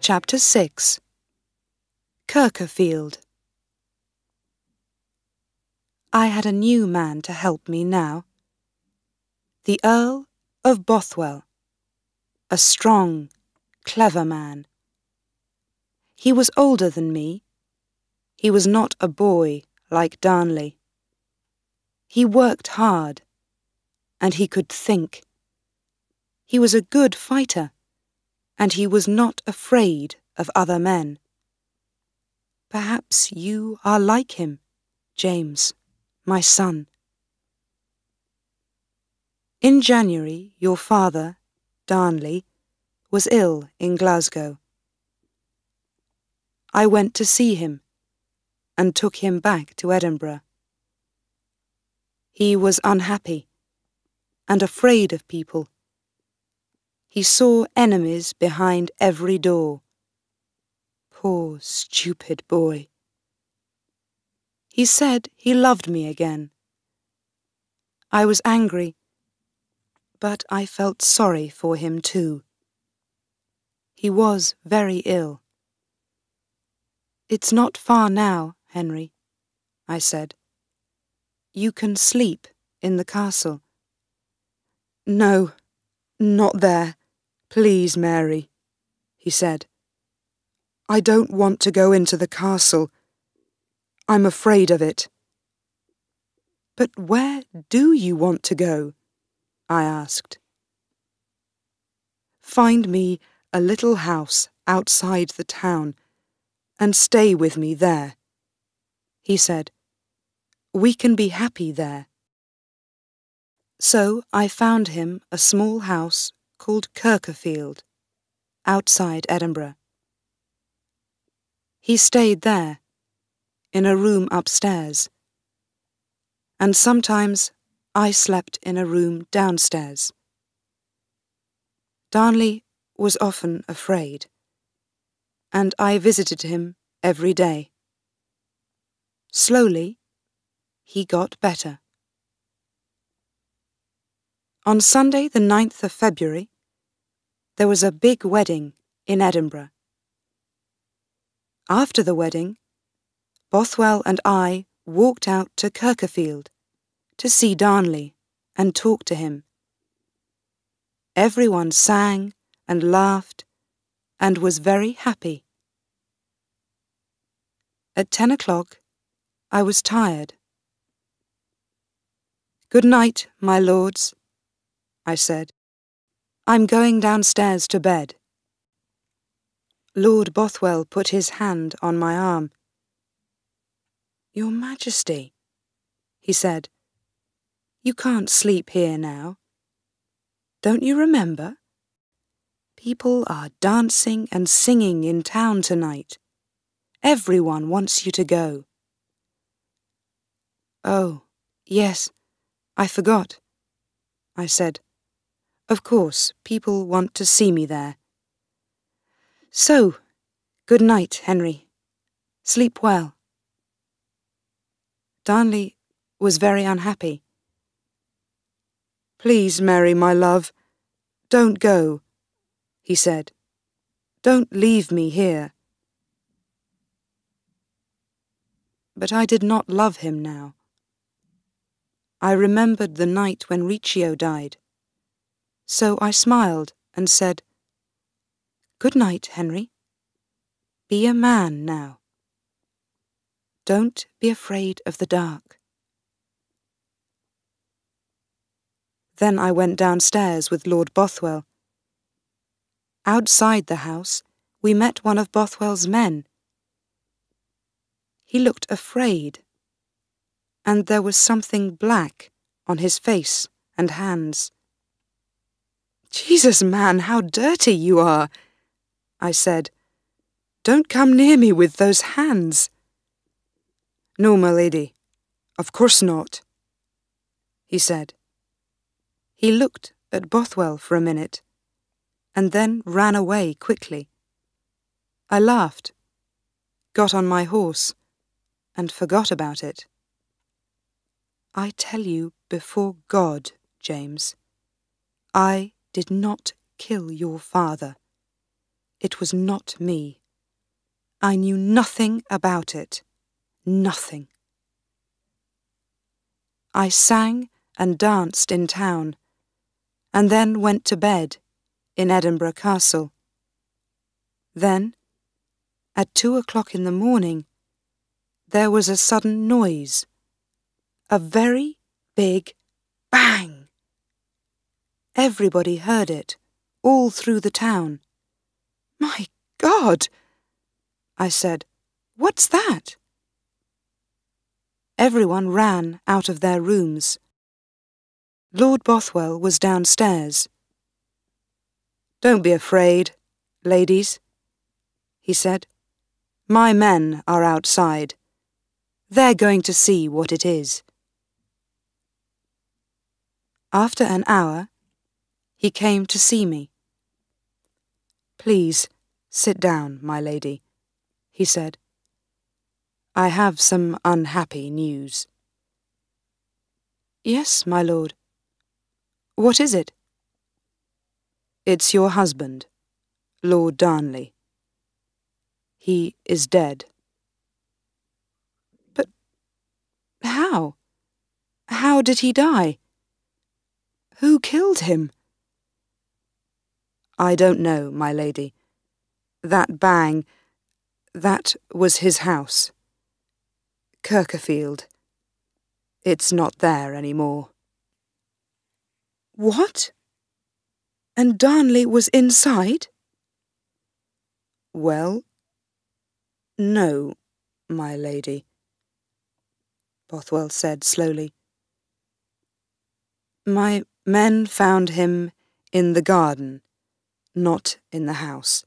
Chapter 6. Kirkerfield. I had a new man to help me now. The Earl of Bothwell, a strong, clever man. He was older than me. He was not a boy like Darnley. He worked hard, and he could think. He was a good fighter, and he was not afraid of other men. Perhaps you are like him, James, my son. In January, your father, Darnley, was ill in Glasgow. I went to see him and took him back to Edinburgh. He was unhappy and afraid of people. He saw enemies behind every door. Poor, stupid boy. He said he loved me again. I was angry, but I felt sorry for him too. He was very ill. "It's not far now, Henry," I said. "You can sleep in the castle." "No, not there. Please, Mary," he said. "I don't want to go into the castle. I'm afraid of it." "But where do you want to go?" I asked. "Find me a little house outside the town and stay with me there," he said. "We can be happy there." So I found him a small house called Kirkerfield, outside Edinburgh. He stayed there, in a room upstairs, and sometimes I slept in a room downstairs. Darnley was often afraid, and I visited him every day. Slowly, he got better. On Sunday the 9th of February, there was a big wedding in Edinburgh. After the wedding, Bothwell and I walked out to Kirkerfield to see Darnley and talk to him. Everyone sang and laughed and was very happy. At 10 o'clock, I was tired. "Good night, my lords," I said. "I'm going downstairs to bed." Lord Bothwell put his hand on my arm. "Your Majesty," he said, "you can't sleep here now. Don't you remember? People are dancing and singing in town tonight. Everyone wants you to go." "Oh, yes, I forgot," I said. "Of course, people want to see me there. So, good night, Henry. Sleep well." Darnley was very unhappy. "Please, Mary, my love, don't go," he said. "Don't leave me here." But I did not love him now. I remembered the night when Riccio died. So I smiled and said, "Good night, Henry. Be a man now. Don't be afraid of the dark." Then I went downstairs with Lord Bothwell. Outside the house, we met one of Bothwell's men. He looked afraid, and there was something black on his face and hands. "Jesus, man, how dirty you are," I said. "Don't come near me with those hands." "No, my lady, of course not," he said. He looked at Bothwell for a minute, and then ran away quickly. I laughed, got on my horse, and forgot about it. I tell you before God, James, I did not kill your father. It was not me. I knew nothing about it. Nothing. I sang and danced in town, and then went to bed in Edinburgh Castle. Then, at 2 o'clock in the morning, there was a sudden noise, a very big bang. Everybody heard it, all through the town. "My God!" I said. "What's that?" Everyone ran out of their rooms. Lord Bothwell was downstairs. "Don't be afraid, ladies," he said. "My men are outside. They're going to see what it is." After an hour, he came to see me. "Please, sit down, my lady," he said. "I have some unhappy news." "Yes, my lord. What is it?" "It's your husband, Lord Darnley. He is dead." "But how? How did he die? Who killed him?" "I don't know, my lady. That bang, that was his house. Kirkerfield. It's not there any more." "What? And Darnley was inside?" "Well, no, my lady," Bothwell said slowly. "My men found him in the garden, not in the house.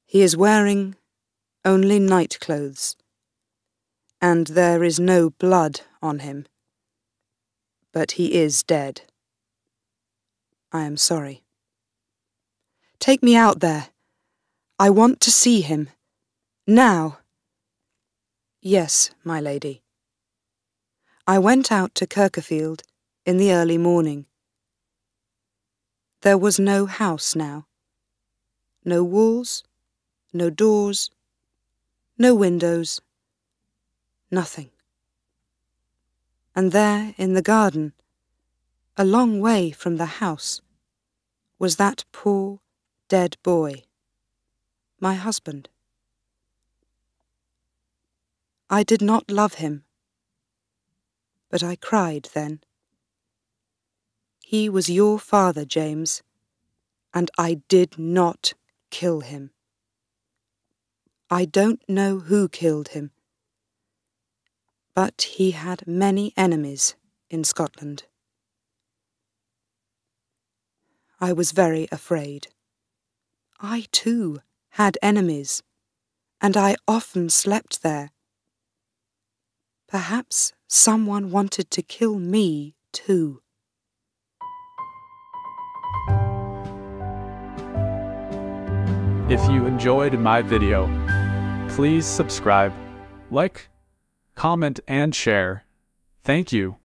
He is wearing only night clothes, and there is no blood on him. But he is dead. I am sorry. Take me out there. I want to see him. Now." "Yes, my lady." I went out to Kirkerfield in the early morning. There was no house now. No walls, no doors, no windows, nothing. And there in the garden, a long way from the house, was that poor, dead boy, my husband. I did not love him, but I cried then. He was your father, James, and I did not kill him. I don't know who killed him, but he had many enemies in Scotland. I was very afraid. I too had enemies, and I often slept there. Perhaps someone wanted to kill me too. If you enjoyed my video, please subscribe, like, comment and share. Thank you.